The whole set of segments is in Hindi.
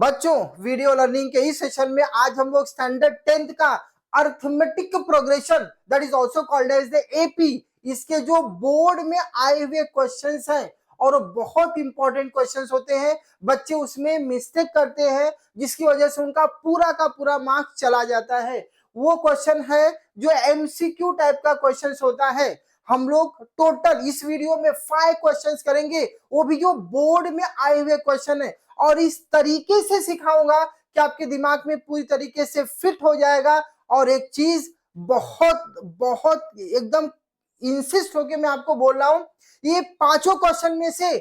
बच्चों, वीडियो लर्निंग के इस सेशन में आज हम लोग स्टैंडर्ड 10th का arithmetic progression that is also called as the AP, इसके जो बोर्ड में आए हुए क्वेश्चंस हैं और बहुत इंपॉर्टेंट क्वेश्चंस होते हैं। बच्चे उसमें मिस्टेक करते हैं जिसकी वजह से उनका पूरा का पूरा मार्क्स चला जाता है। वो क्वेश्चन है जो एमसीक्यू टाइप का क्वेश्चन होता है। हम लोग टोटल इस वीडियो में 5 क्वेश्चंस करेंगे, वो भी जो बोर्ड में आए हुए क्वेश्चन है, और इस तरीके से सिखाऊंगा कि आपके दिमाग में पूरी तरीके से फिट हो जाएगा। और एक चीज बहुत बहुत एकदम इंसिस्ट होके मैं आपको बोल रहा हूं, ये पांचों क्वेश्चन में से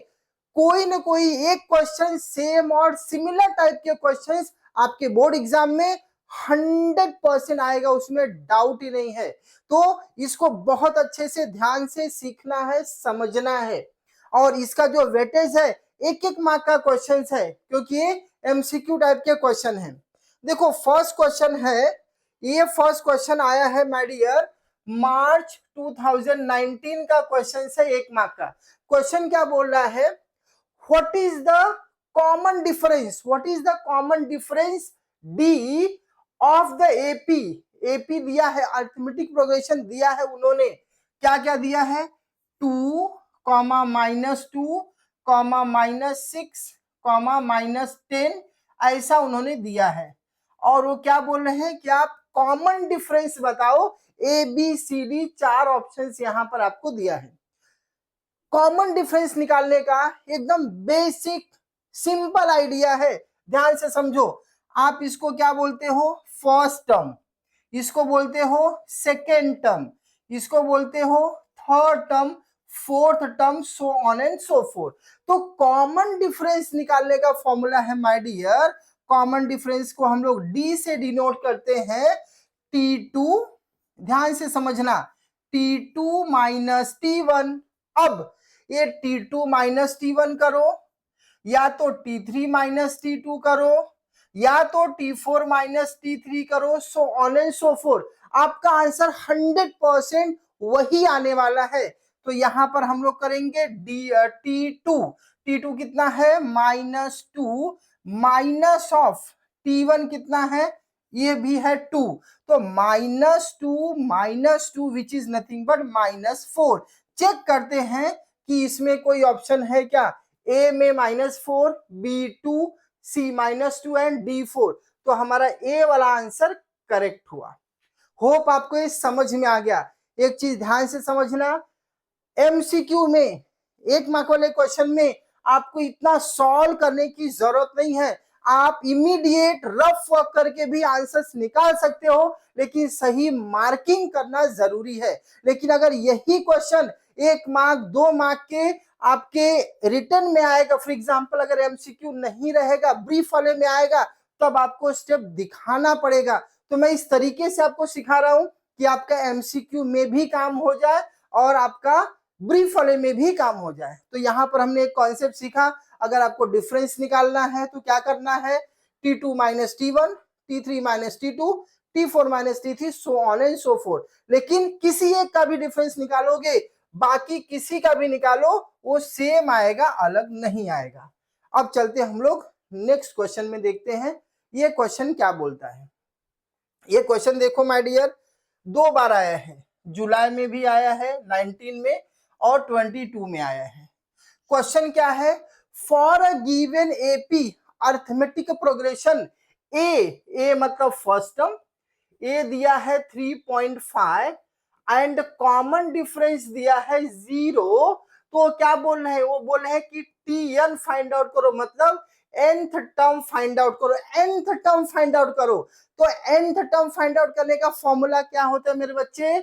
कोई ना कोई एक क्वेश्चन सेम और सिमिलर टाइप के क्वेश्चंस आपके बोर्ड एग्जाम में 100% आएगा, उसमें डाउट ही नहीं है। तो इसको बहुत अच्छे से ध्यान से सीखना है, समझना है। और इसका जो वेटेज है एक एक मार्क का क्वेश्चन है, क्योंकि ये एमसीक्यू टाइप के क्वेश्चन है। देखो फर्स्ट क्वेश्चन है, ये फर्स्ट क्वेश्चन आया है माय डियर मार्च 2019 का क्वेश्चन है, 1 मार्क का। क्वेश्चन क्या बोल रहा है, what is the common difference, what is the common difference D of the AP. AP दिया है, अर्थमेटिक प्रोग्रेशन दिया है उन्होंने, क्या क्या दिया है, 2, -2, -6, -10, ऐसा उन्होंने दिया है। और वो क्या बोल रहे हैं कि आप कॉमन डिफरेंस बताओ, A B C D 4 options यहां पर आपको दिया है। कॉमन डिफरेंस निकालने का एकदम बेसिक सिंपल आइडिया है, ध्यान से समझो। आप इसको क्या बोलते हो, फर्स्ट टर्म, इसको बोलते हो सेकेंड टर्म, इसको बोलते हो third term, fourth term, so on and so fourth. तो कॉमन डिफरेंस निकालने का फॉर्मूला है माय डियर, कॉमन डिफरेंस को हम लोग डी से डिनोट करते हैं, T2, ध्यान से समझना, T2 माइनस T1। अब ये T2 माइनस T1 करो, या तो T3 माइनस T2 करो, या तो T4 माइनस T3 करो, so on and so fourth. आपका आंसर 100% वही आने वाला है। तो यहां पर हम लोग करेंगे T2, T2 कितना है, -2, माइनस ऑफ T1 कितना है, ये भी है 2, तो -2 which is nothing but -4। Check करते हैं कि इसमें कोई ऑप्शन है क्या, ए में -4, B2, C -2 एंड D4। तो हमारा ए वाला आंसर करेक्ट हुआ। होप आपको ये समझ में आ गया। एक चीज ध्यान से समझना, एमसीक्यू में 1 मार्क वाले क्वेश्चन में आपको इतना सॉल्व करने की जरूरत नहीं है, आप इमीडिएट रफ वर्क करके भी आंसर्स निकाल सकते हो, लेकिन सही मार्किंग करना जरूरी है। लेकिन अगर यही क्वेश्चन 1 मार्क 2 मार्क के आपके रिटर्न में आएगा, फॉर एग्जांपल अगर एमसीक्यू नहीं रहेगा, ब्रीफ वाले में आएगा, तब आपको स्टेप दिखाना पड़ेगा। तो मैं इस तरीके से आपको सिखा रहा हूं कि आपका एमसीक्यू में भी काम हो जाए और आपका ब्रीफ वाले में भी काम हो जाए। तो यहां पर हमने एक कॉन्सेप्ट सीखा, अगर आपको डिफरेंस निकालना है तो क्या करना है, T2 minus T1, T3 minus T2, T4 minus T3, so on and so fourth. लेकिन किसी एक का भी डिफरेंस निकालोगे, बाकी किसी का भी निकालो, वो सेम आएगा, अलग नहीं आएगा। अब चलते हम लोग नेक्स्ट क्वेश्चन में देखते हैं, ये क्वेश्चन क्या बोलता है। ये क्वेश्चन देखो माय डियर, 2 बार आया है, जुलाई में भी आया है 19 में और 22 में आया है। क्वेश्चन क्या है, for a given AP arithmetic progression a मतलब फर्स्ट टर्म, ए दिया है 3.5 एंड कॉमन डिफरेंस दिया है 0। तो क्या बोल रहे हैं, वो बोल रहे हैं कि Tn फाइंड आउट करो, मतलब nth टर्म फाइंड आउट करो, nth टर्म फाइंड आउट करो। तो nth टर्म फाइंड आउट करने का फॉर्मूला क्या होता है मेरे बच्चे,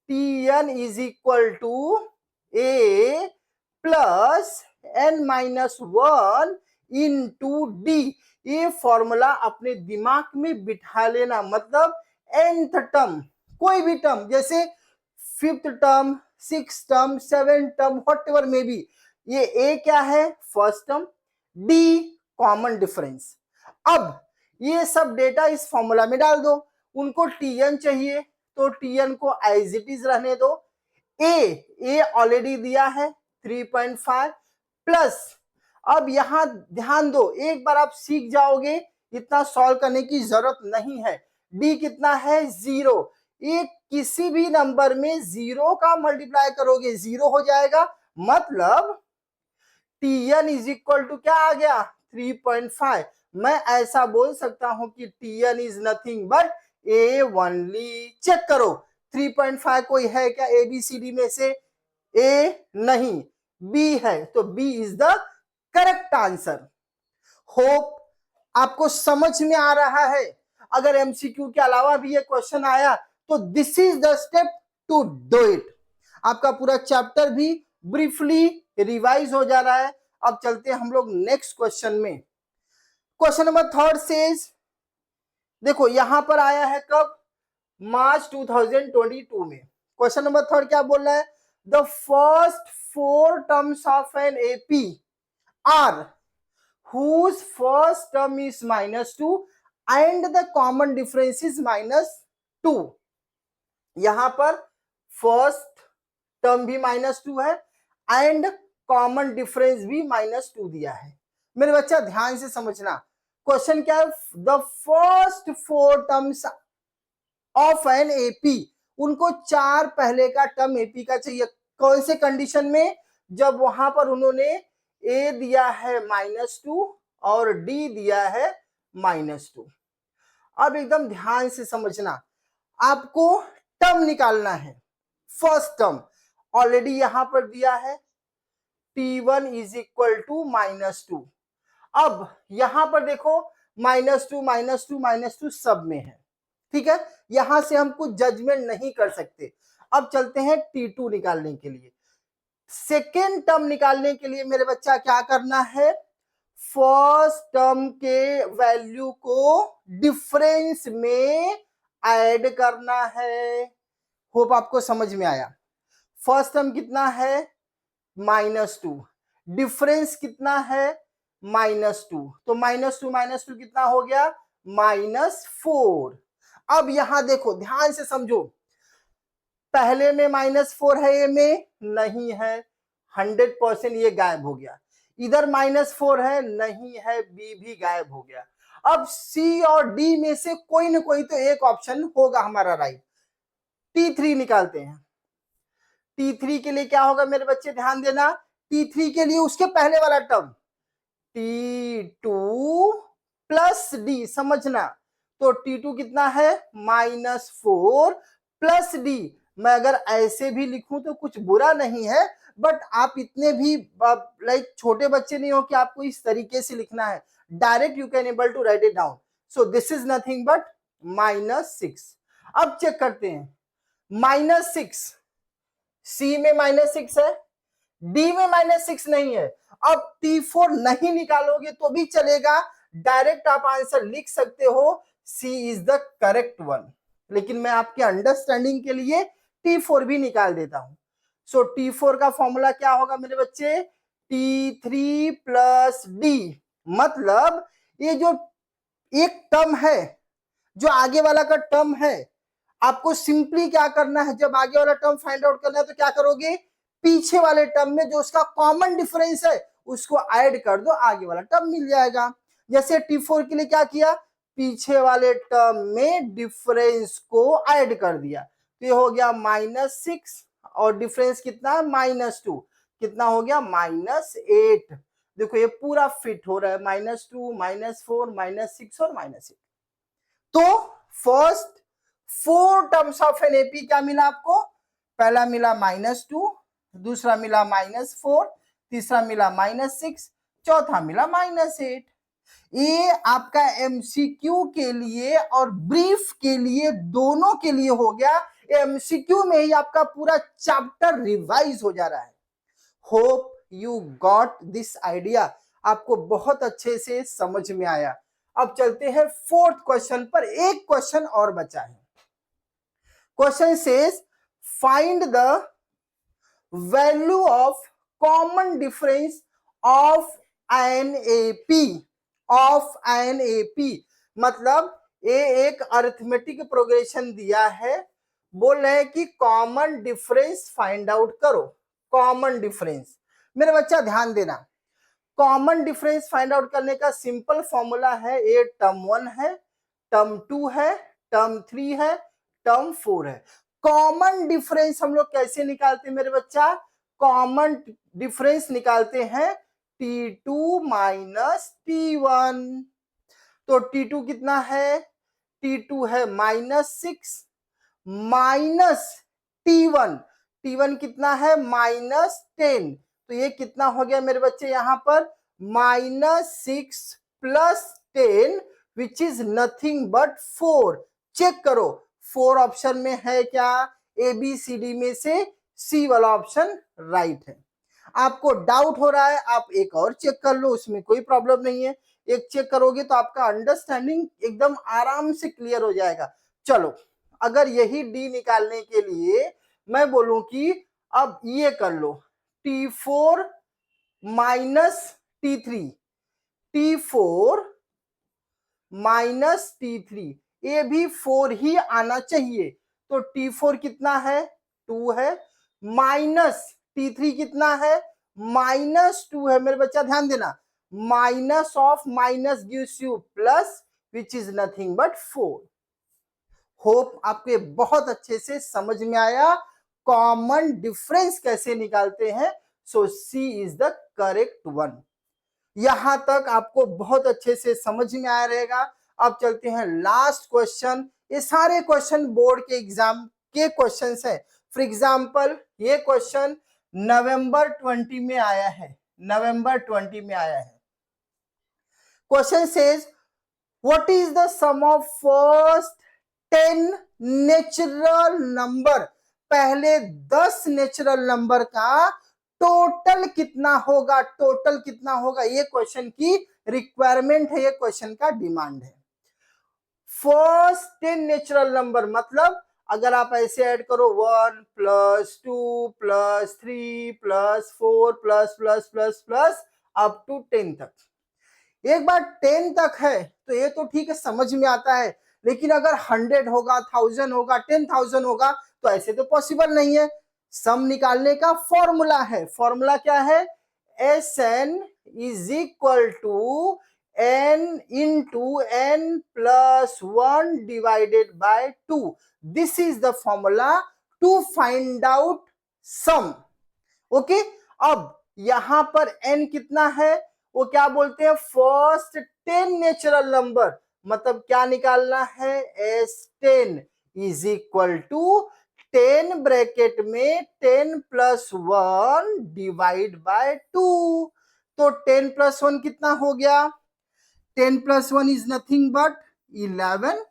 Tn is equal to a plus n-1 into d. ये फॉर्मूला अपने दिमाग में बिठा लेना, मतलब nth टर्म, कोई भी टर्म, जैसे 5th term, 6th term, 7th term, whatever में भी, ये ए क्या है, first term, D common difference. अब ये सब डेटा इस फॉर्मूला में डाल दो, उनको Tn चाहिए तो Tn को एज इट इज रहने दो, ए ऑलरेडी दिया है 3.5 प्लस, अब यहां ध्यान दो, एक बार आप सीख जाओगे इतना सॉल्व करने की जरूरत नहीं है। डी कितना है 0, ये किसी भी नंबर में 0 का मल्टीप्लाई करोगे 0 हो जाएगा, मतलब Tn इज इक्वल टू क्या आ गया 3.5। मैं ऐसा बोल सकता हूं कि Tn is nothing but a only. Check करो 3.5 कोई है क्या ABCD में से? ए नहीं, बी है, तो B is the correct answer. Hope आपको समझ में आ रहा है। अगर MCQ के अलावा भी ये क्वेश्चन आया तो this is the step to do it. आपका पूरा चैप्टर भी ब्रीफली रिवाइज हो जा रहा है। अब चलते हैं हम लोग नेक्स्ट क्वेश्चन में। क्वेश्चन नंबर 3 सेज, देखो यहां पर आया है कब, मार्च 2022 में। क्वेश्चन नंबर 3 क्या बोल रहा है, the first 4 terms of an AP are whose first term is -2 and the common difference is -2। यहां पर फर्स्ट टर्म भी -2 है एंड कॉमन डिफरेंस भी -2 दिया है। मेरे बच्चा ध्यान से समझना, क्वेश्चन क्या है, the first 4 terms of an AP, उनको 4 पहले का टर्म AP का चाहिए। कौन से कंडीशन में, जब वहां पर उन्होंने A दिया है -2 और D दिया है -2। अब एकदम ध्यान से समझना, आपको टर्म निकालना है। फर्स्ट टर्म ऑलरेडी यहां पर दिया है T1 इज इक्वल टू -2। अब यहां पर देखो -2 -2 -2 सब में है, ठीक है, यहां से हम कुछ जजमेंट नहीं कर सकते। अब चलते हैं T2 निकालने के लिए। सेकेंड टर्म निकालने के लिए मेरे बच्चा क्या करना है, फर्स्ट टर्म के वैल्यू को डिफरेंस में ऐड करना है। होप आपको समझ में आया। फर्स्ट टर्म कितना है -2, डिफरेंस कितना है -2, तो -2 कितना हो गया -4। अब यहां देखो ध्यान से समझो, पहले में -4 है, ये में नहीं है, 100% ये गायब हो गया। इधर -4 है, नहीं है, बी भी गायब हो गया। अब सी और डी में से कोई ना कोई तो एक ऑप्शन होगा हमारा राइट। T3 निकालते हैं। T3 के लिए क्या होगा मेरे बच्चे ध्यान देना, T3 के लिए उसके पहले वाला टर्म T2 प्लस डी, समझना, तो T2 कितना है -4 प्लस डी। मैं अगर ऐसे भी लिखूं तो कुछ बुरा नहीं है, बट आप इतने भी लाइक छोटे बच्चे नहीं हो कि आपको इस तरीके से लिखना है। Direct you can able to write it down. So this is nothing but -6। अब चेक करते हैं, -6 सी में -6 है, डी में -6 नहीं है। अब T4 नहीं निकालोगे तो भी चलेगा, डायरेक्ट आप आंसर लिख सकते हो, सी इज द करेक्ट वन। लेकिन मैं आपके अंडरस्टैंडिंग के लिए T4 भी निकाल देता हूं। सो T4 का फॉर्मूला क्या होगा मेरे बच्चे, T3 प्लस डी, मतलब ये जो एक टर्म है, जो आगे वाला का टर्म है, आपको सिंपली क्या करना है, जब आगे वाला टर्म फाइंड आउट करना है तो क्या करोगे, पीछे वाले टर्म में जो उसका कॉमन डिफरेंस है उसको ऐड कर दो, आगे वाला टर्म मिल जाएगा। जैसे T4 के लिए क्या किया, पीछे वाले टर्म में डिफरेंस को ऐड कर दिया, तो ये हो गया -6 और डिफरेंस कितना -2, कितना हो गया -8। देखो ये पूरा फिट हो रहा है, -2 -4 -6 और -8। तो first 4 terms of an AP क्या मिला आपको, पहला मिला -2, दूसरा मिला -4, तीसरा मिला -6, चौथा मिला -8। ये आपका MCQ के लिए और ब्रीफ के लिए, दोनों के लिए हो गया। MCQ में ही आपका पूरा चैप्टर रिवाइज हो जा रहा है। Hope you got this idea, आपको बहुत अच्छे से समझ में आया। अब चलते हैं फोर्थ क्वेश्चन पर, एक क्वेश्चन और बचा है। Question says find the value of common difference of an AP, मतलब ये एक अरिथमेटिक प्रोग्रेशन दिया है, बोल रहे हैं कि कॉमन डिफरेंस फाइंड आउट करो। कॉमन डिफरेंस मेरे बच्चा ध्यान देना, कॉमन डिफरेंस फाइंड आउट करने का सिंपल फॉर्मूला है, ये टर्म 1 है, टर्म 2 है, टर्म 3 है, टर्म 4 है। कॉमन डिफरेंस हम लोग कैसे निकालते हैं मेरे बच्चा? कॉमन डिफरेंस निकालते हैं T2 माइनस T1। तो T2 कितना है? T2 है -6 माइनस T1, T1 कितना है? -10। तो ये कितना हो गया मेरे बच्चे यहाँ पर? -6 plus 10 which is nothing but 4। Check करो 4 ऑप्शन में है क्या? ABCD में से C वाला ऑप्शन राइट है। आपको डाउट हो रहा है, आप एक और चेक कर लो, उसमें कोई प्रॉब्लम नहीं है। एक चेक करोगे तो आपका अंडरस्टैंडिंग एकदम आराम से क्लियर हो जाएगा। चलो, अगर यही D निकालने के लिए मैं बोलूं कि अब ये कर लो T4 minus T3, T4 minus T3, ये भी 4 ही आना चाहिए। तो T4 कितना है? 2 है, माइनस T3 कितना है? -2 है। मेरे बच्चा ध्यान देना, minus of minus gives you plus which is nothing but 4। Hope आपको ये बहुत अच्छे से समझ में आया कॉमन डिफरेंस कैसे निकालते हैं। सो सी इज द करेक्ट वन। यहां तक आपको बहुत अच्छे से समझ में आया रहेगा। अब चलते हैं लास्ट क्वेश्चन। ये सारे क्वेश्चन बोर्ड के एग्जाम के क्वेश्चंस हैं। फॉर एग्जांपल ये क्वेश्चन नवंबर 20 में आया है, नवंबर 20 में आया है। Question says what is the sum of first 10 natural number? पहले 10 नेचुरल नंबर का टोटल कितना होगा? टोटल कितना होगा? ये क्वेश्चन की रिक्वायरमेंट है, ये क्वेश्चन का डिमांड है। फर्स्ट 10 नेचुरल नंबर मतलब अगर आप ऐसे ऐड करो 1 plus 2 plus 3 plus 4 plus plus plus plus up to 10 तक। एक बार 10 तक है तो ये तो ठीक है, समझ में आता है। लेकिन अगर 100 होगा, 1000 होगा, 10,000 होगा तो ऐसे तो पॉसिबल नहीं है। सम निकालने का फॉर्मूला है। फॉर्मूला क्या है? Sn is equal to n into n plus 1 divided by 2। This is the formula to find out sum. Okay, अब यहां पर n कितना है? वो क्या बोलते हैं? First 10 natural number. मतलब क्या निकालना है? S10 is equal to 10 bracket में 10 प्लस 1 डिवाइड बाय 2। तो 10 प्लस 1 कितना हो गया? 10 plus 1 is nothing but 11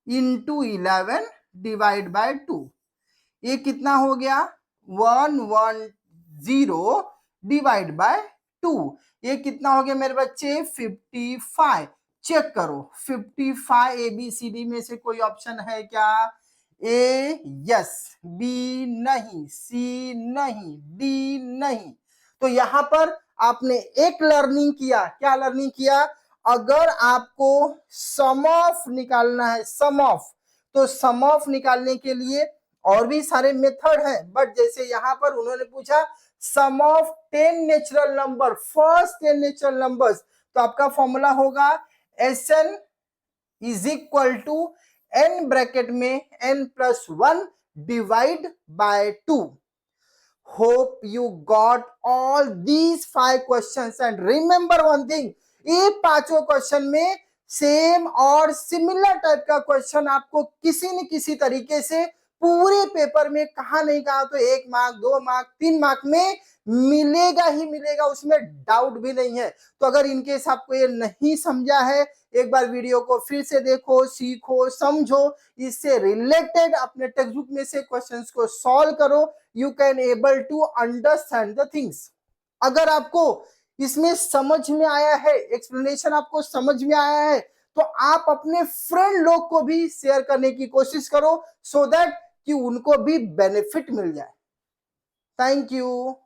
into 11 divide by 2। ये कितना हो गया? 110 डिवाइड बाय 2। ये कितना हो गया मेरे बच्चे? 55। चेक करो 55 ABCD में से कोई ऑप्शन है क्या? ए यस, बी नहीं, सी नहीं, डी नहीं। तो यहां पर आपने एक लर्निंग किया। क्या लर्निंग किया? अगर आपको सम ऑफ निकालना है, सम ऑफ, तो सम ऑफ निकालने के लिए और भी सारे मेथड हैं, बट जैसे यहां पर उन्होंने पूछा sum of 10 natural number, first 10 natural numbers, तो आपका फॉर्मूला होगा Sn is equal to n bracket में n plus 1 divide by 2। Hope you got all these 5 questions and remember one thing, ये पांचों क्वेश्चन में सेम और सिमिलर टाइप का क्वेश्चन आपको किसी न किसी तरीके से पूरे पेपर में कहा नहीं कहा तो 1 मार्क, 2 मार्क, 3 मार्क में मिलेगा ही मिलेगा, उसमें डाउट भी नहीं है। तो अगर इनकेस आपको ये नहीं समझा है, एक बार वीडियो को फिर से देखो, सीखो, समझो, इससे रिलेटेड अपने टेक्स्ट बुक में से क्वेश्चंस को सॉल्व करो। You can able to understand the things. अगर आपको इसमें समझ में आया है, एक्सप्लेनेशन आपको समझ में आया है, तो आप अपने फ्रेंड लोग को भी शेयर करने की कोशिश करो सो दैट कि उनको भी बेनिफिट मिल जाए। Thank you.